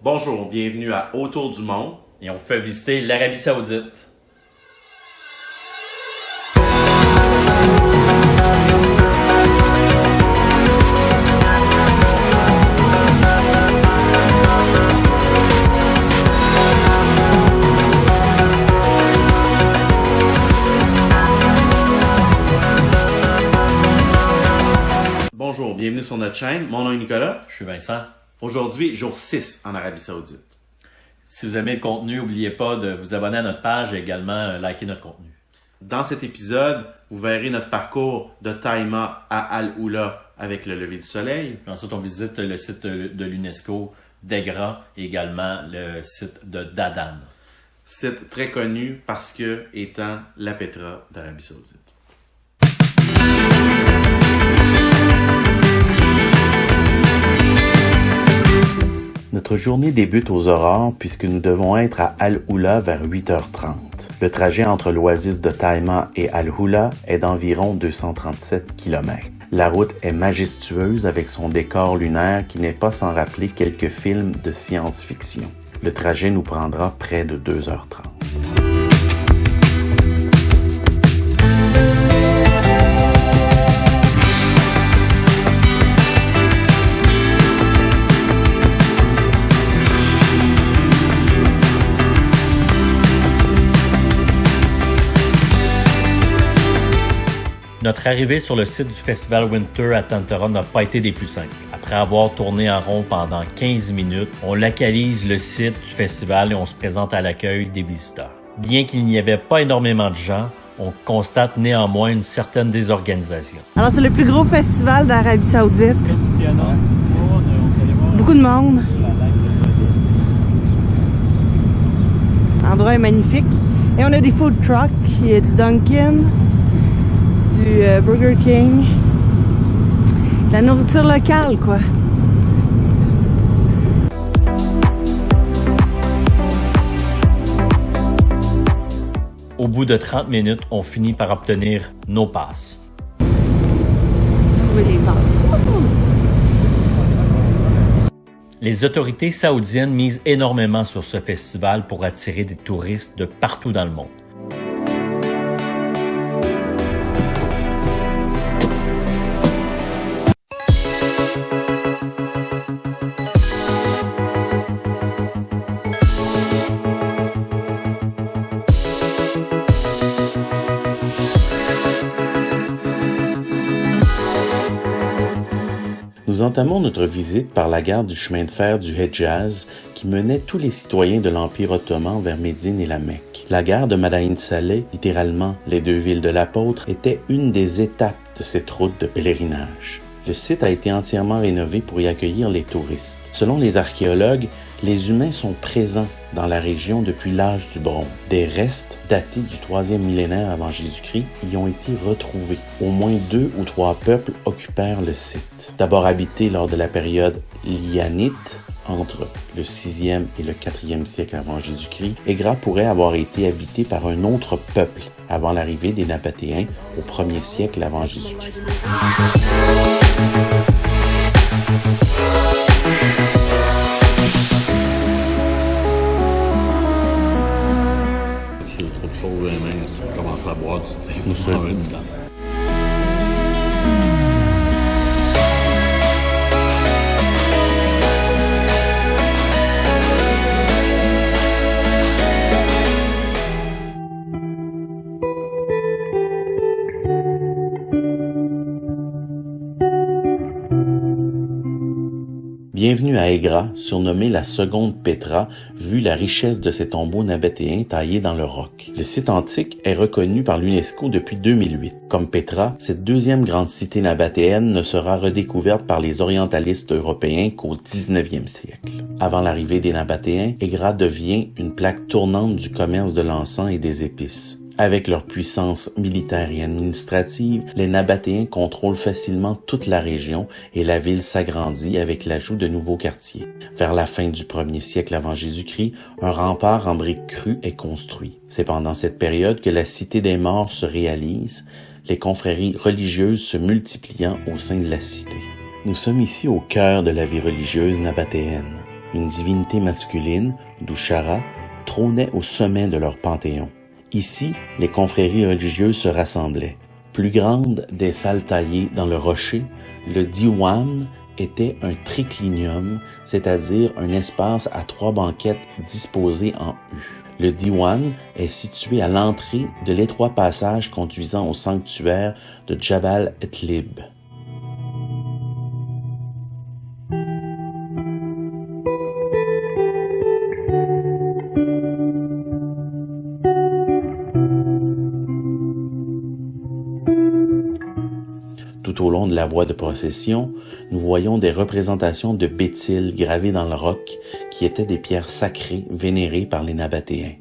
Bonjour, bienvenue à Autour du monde. Et on fait visiter l'Arabie Saoudite. Bonjour, bienvenue sur notre chaîne. Mon nom est Nicolas. Je suis Vincent. Aujourd'hui, jour 6 en Arabie Saoudite. Si vous aimez le contenu, n'oubliez pas de vous abonner à notre page et également liker notre contenu. Dans cet épisode, vous verrez notre parcours de Taïma à Al-Oula avec le lever du soleil. Puis ensuite, on visite le site de l'UNESCO d'Aigra et également le site de Dadan. Site très connu parce que étant la Petra d'Arabie Saoudite. Notre journée débute aux aurores puisque nous devons être à Al-Oula vers 8h30. Le trajet entre l'oasis de Taïma et Al-Oula est d'environ 237 km. La route est majestueuse avec son décor lunaire qui n'est pas sans rappeler quelques films de science-fiction. Le trajet nous prendra près de 2h30. Notre arrivée sur le site du Festival Winter à Tantara n'a pas été des plus simples. Après avoir tourné en rond pendant 15 minutes, on localise le site du festival et on se présente à l'accueil des visiteurs. Bien qu'il n'y avait pas énormément de gens, on constate néanmoins une certaine désorganisation. Alors, c'est le plus gros festival d'Arabie Saoudite. Beaucoup de monde. L'endroit est magnifique. Et on a des food trucks. Il y a du Dunkin', du Burger King. La nourriture locale, quoi. Au bout de 30 minutes, on finit par obtenir nos passes. Trouver les passes. Les autorités saoudiennes misent énormément sur ce festival pour attirer des touristes de partout dans le monde. Nous entamons notre visite par la gare du chemin de fer du Hedjaz qui menait tous les citoyens de l'Empire ottoman vers Médine et la Mecque. La gare de Madain Saleh, littéralement les deux villes de l'apôtre, était une des étapes de cette route de pèlerinage. Le site a été entièrement rénové pour y accueillir les touristes. Selon les archéologues, les humains sont présents dans la région depuis l'âge du bronze. Des restes datés du 3e millénaire avant Jésus-Christ y ont été retrouvés. Au moins 2 ou 3 peuples occupèrent le site. D'abord habité lors de la période lianite, entre le 6e et le 4e siècle avant Jésus-Christ, Aigra pourrait avoir été habité par un autre peuple avant l'arrivée des Nabatéens au 1er siècle avant Jésus-Christ. À boire du thé. Bienvenue à Aigra, surnommée la seconde Petra, vu la richesse de ces tombeaux nabatéens taillés dans le roc. Le site antique est reconnu par l'UNESCO depuis 2008. Comme Petra, cette deuxième grande cité nabatéenne ne sera redécouverte par les orientalistes européens qu'au 19e siècle. Avant l'arrivée des Nabatéens, Aigra devient une plaque tournante du commerce de l'encens et des épices. Avec leur puissance militaire et administrative, les Nabatéens contrôlent facilement toute la région et la ville s'agrandit avec l'ajout de nouveaux quartiers. Vers la fin du 1er siècle avant Jésus-Christ, un rempart en briques crues est construit. C'est pendant cette période que la cité des morts se réalise, les confréries religieuses se multipliant au sein de la cité. Nous sommes ici au cœur de la vie religieuse nabatéenne. une divinité masculine, Dushara, trônait au sommet de leur panthéon. Ici, les confréries religieuses se rassemblaient. Plus grande des salles taillées dans le rocher, le diwan était un triclinium, c'est-à-dire un espace à 3 banquettes disposées en U. Le diwan est situé à l'entrée de l'étroit passage conduisant au sanctuaire de Jabal Etlib. Tout au long de la voie de procession, nous voyons des représentations de bétyl gravées dans le roc qui étaient des pierres sacrées vénérées par les Nabatéens.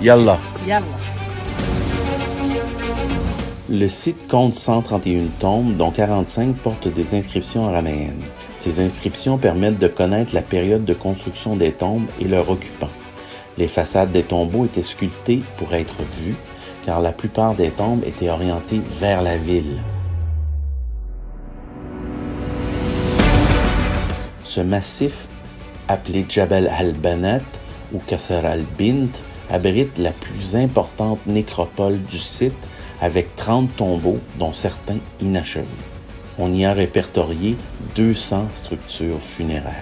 Yallah. Le site compte 131 tombes, dont 45 portent des inscriptions araméennes. Ces inscriptions permettent de connaître la période de construction des tombes et leurs occupants. Les façades des tombeaux étaient sculptées pour être vues, car la plupart des tombes étaient orientées vers la ville. Ce massif, appelé Jabal al-Banat ou Qasr al-Bint, abrite la plus importante nécropole du site avec 30 tombeaux, dont certains inachevés. On y a répertorié 200 structures funéraires.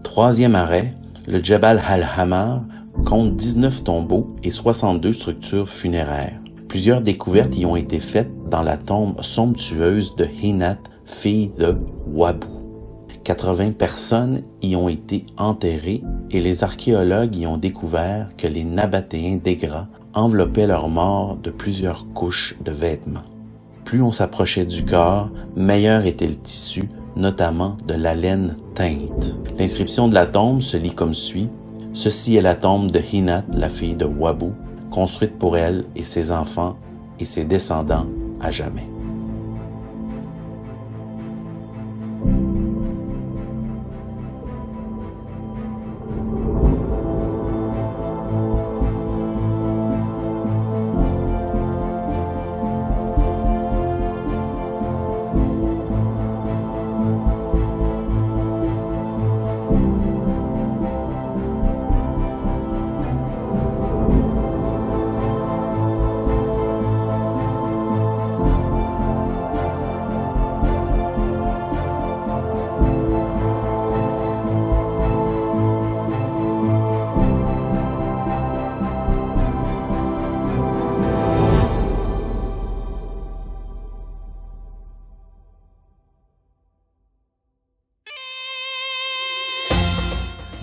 Troisième arrêt, le Jabal al-Hamar compte 19 tombeaux et 62 structures funéraires. Plusieurs découvertes y ont été faites dans la tombe somptueuse de Hinat, fille de Wabou. 80 personnes y ont été enterrées et les archéologues y ont découvert que les Nabatéens d'Egra enveloppaient leurs morts de plusieurs couches de vêtements. Plus on s'approchait du corps, meilleur était le tissu, notamment de la laine teinte. L'inscription de la tombe se lit comme suit. « Ceci est la tombe de Hinat, la fille de Wabou, construite pour elle et ses enfants et ses descendants à jamais. »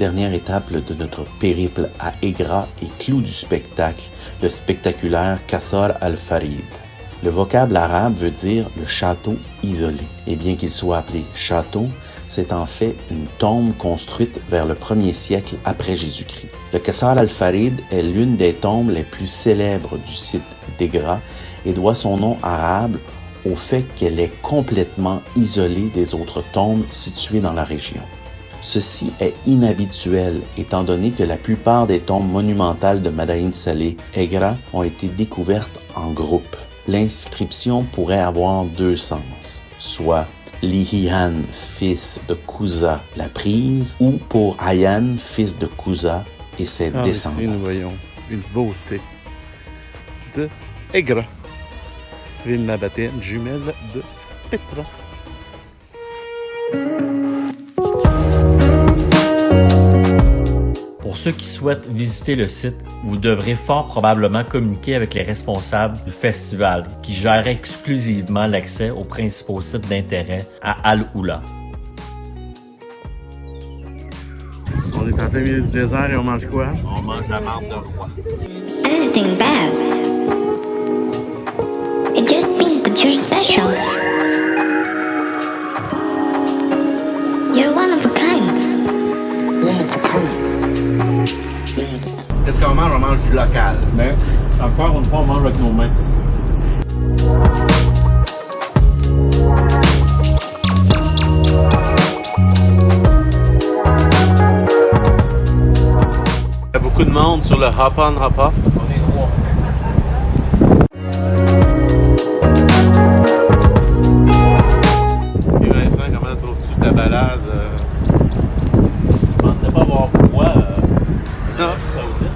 dernière étape de notre périple à Egra et clou du spectacle, le spectaculaire Qasr al-Farid. Le vocable arabe veut dire le château isolé. Et bien qu'il soit appelé château, c'est en fait une tombe construite vers le 1er siècle après Jésus-Christ. Le Qasr al-Farid est l'une des tombes les plus célèbres du site d'Egra et doit son nom arabe au fait qu'elle est complètement isolée des autres tombes situées dans la région. Ceci est inhabituel étant donné que la plupart des tombes monumentales de Madain Saleh Egra ont été découvertes en groupe. L'inscription pourrait avoir deux sens, soit Lihian, fils de Kouza, la prise, ou pour Ayan, fils de Kouza et ses descendants. Ici, nous voyons une beauté de Egra, ville nabatéenne jumelle de Petra. Pour ceux qui souhaitent visiter le site, vous devrez fort probablement communiquer avec les responsables du festival qui gèrent exclusivement l'accès aux principaux sites d'intérêt à Al-Oula. On est en plein milieu du désert et on mange quoi? On mange la marde de roi. Anything bad. It just means that you're special. You're one of a kind. Qu'est-ce qu'on mange? On mange du local. Mais encore une fois, on mange avec nos mains. Il y a beaucoup de monde sur le hop-on, hop-off. On est trois. Et Vincent, comment trouves-tu ta balade? Je pensais pas avoir froid Non. Arabie Saoudite.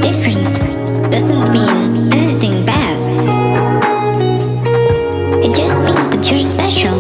Different doesn't mean anything bad. It just means that you're special.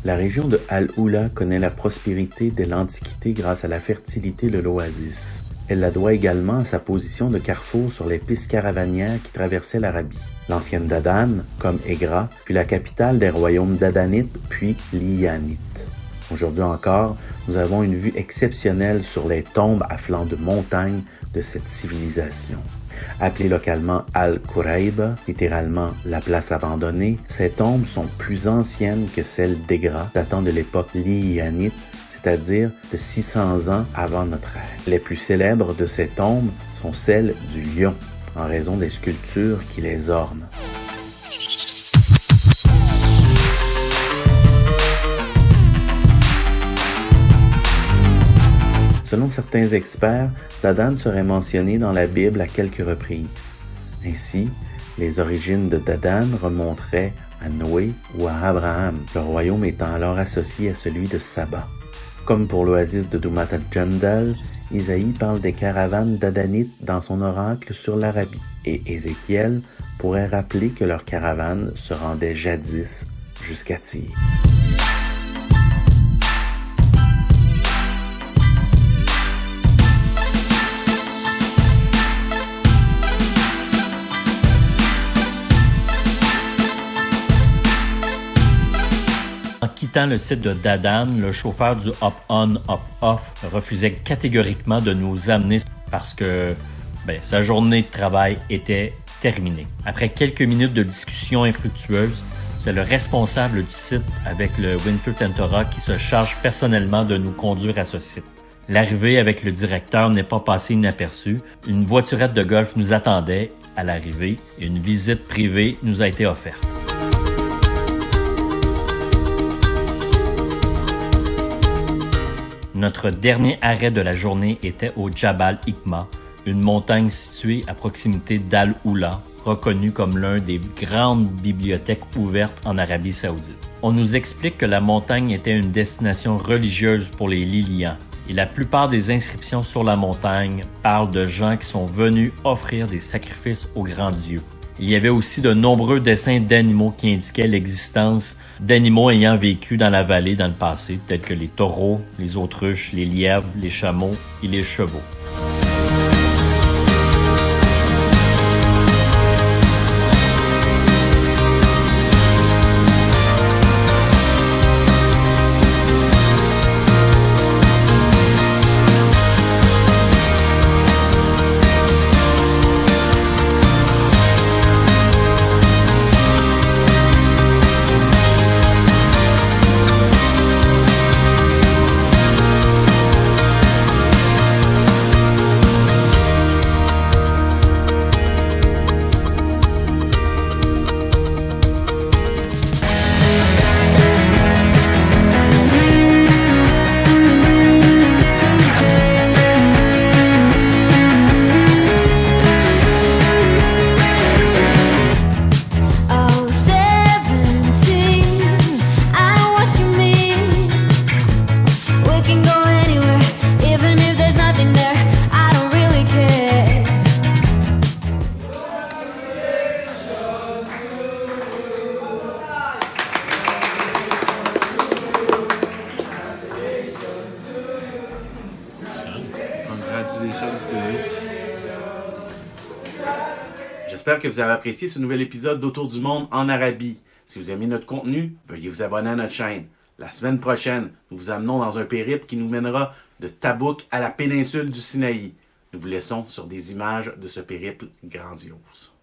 La région de Al-Oula connaît la prospérité dès l'Antiquité grâce à la fertilité de l'oasis. Elle la doit également à sa position de carrefour sur les pistes caravanières qui traversaient l'Arabie. L'ancienne Dadan, comme Egra, fut la capitale des royaumes dadanites puis liyanites. Aujourd'hui encore, nous avons une vue exceptionnelle sur les tombes à flanc de montagne de cette civilisation. Appelée localement Al-Quraib, littéralement la place abandonnée, ces tombes sont plus anciennes que celles d'Egra, datant de l'époque liyanite, c'est-à-dire de 600 ans avant notre ère. Les plus célèbres de ces tombes sont celles du lion, en raison des sculptures qui les ornent. Selon certains experts, Dadan serait mentionné dans la Bible à quelques reprises. Ainsi, les origines de Dadan remonteraient à Noé ou à Abraham, le royaume étant alors associé à celui de Saba. Comme pour l'oasis de Dumat al-Jandal, Isaïe parle des caravanes dadanites dans son oracle sur l'Arabie, et Ézéchiel pourrait rappeler que leurs caravanes se rendaient jadis jusqu'à Tyr. En quittant le site de Dadan, le chauffeur du hop-on, hop-off refusait catégoriquement de nous amener parce que sa journée de travail était terminée. Après quelques minutes de discussion infructueuse, c'est le responsable du site avec le Winter Tentora qui se charge personnellement de nous conduire à ce site. L'arrivée avec le directeur n'est pas passée inaperçue. Une voiturette de golf nous attendait à l'arrivée et une visite privée nous a été offerte. Notre dernier arrêt de la journée était au Jabal Hikma, une montagne située à proximité d'Al-Oula, reconnue comme l'un des grandes bibliothèques ouvertes en Arabie Saoudite. On nous explique que la montagne était une destination religieuse pour les Lilians, et la plupart des inscriptions sur la montagne parlent de gens qui sont venus offrir des sacrifices aux grands dieux. Il y avait aussi de nombreux dessins d'animaux qui indiquaient l'existence d'animaux ayant vécu dans la vallée dans le passé, tels que les taureaux, les autruches, les lièvres, les chameaux et les chevaux. J'espère que vous avez apprécié ce nouvel épisode d'Autour du monde en Arabie. Si vous aimez notre contenu, veuillez vous abonner à notre chaîne. La semaine prochaine, nous vous amenons dans un périple qui nous mènera de Tabouk à la péninsule du Sinaï. Nous vous laissons sur des images de ce périple grandiose.